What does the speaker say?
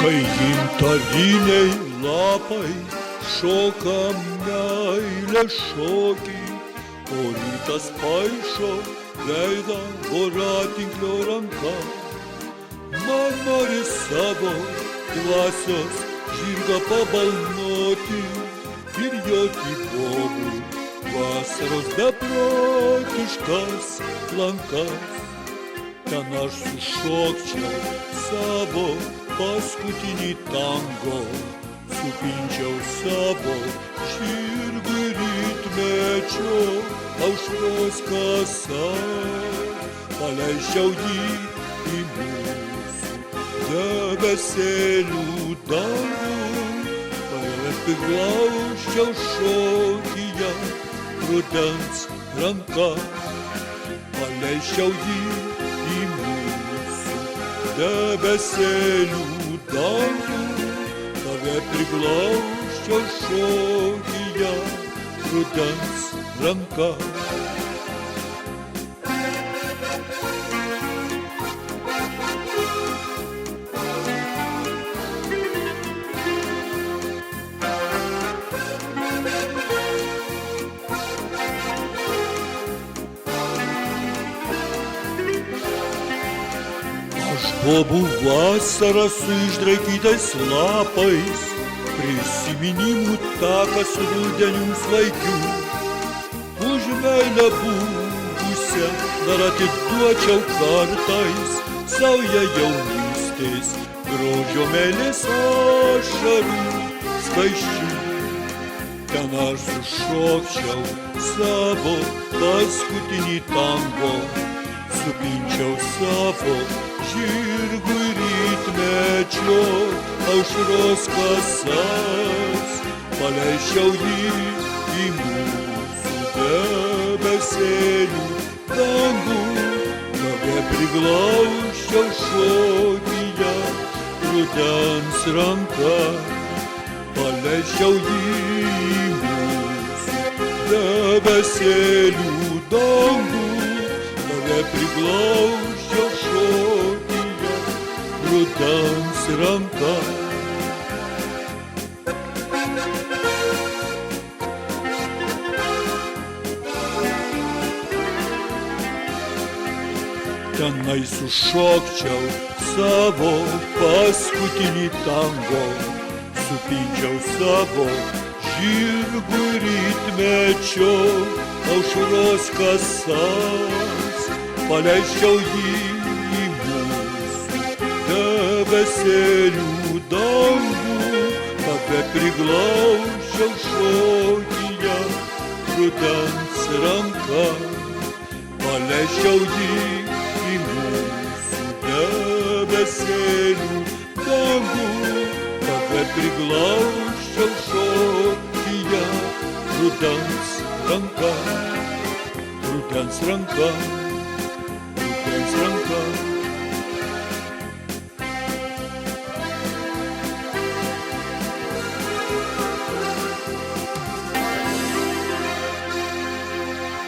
Kai gintariniai lapai šoka meilės šokį, o rytas paišo veidą voratinklio ranka. Man nori savo dvasios žirgą pabalnoti ir joti bobų vasaros beprotiškas lankas. Ten aš sušokčiau savo paskutinį tango, supinčiau savo žirgui rytmečio aušros kasas, paleisčiau jį į mūsų debesėlių dangų, apiglauščiau šokyje rudens ranka, paleisčiau jį į mūsų debesėlių dangų, tave priglausčiau šokyje rudens ranka. Aš bobų vasarą su išdraikytais lapais, prisiminimų takas rudenių svaigių. Už meilę buvusią dar atiduočiau kartais saują jaunystės, grožio meilės ašarų skaisčių. Ten aš sušokčiau savo paskutinį tango, supinčiau savo žirgui rytmečio aušros kasas, paleisčiau jį į mūsų debesėlių dangų, tave priglausčiau šokyje rudens ranka, paleisčiau jį į mūsų debesėlių dangų, tave priglausčiau šokyje rudens ranka. Tenai sušokčiau savo paskutinį tango, supinčiau savo žirgui rytmečio aušros kasas, paleisčiau jį į mūsų debesėlių dangų, tave priglausčiau šokyje rudens ranka, paleisčiau jį į mūsų debesėlių dangų, tave priglausčiau šokyje rudens ranka, rudens ranka.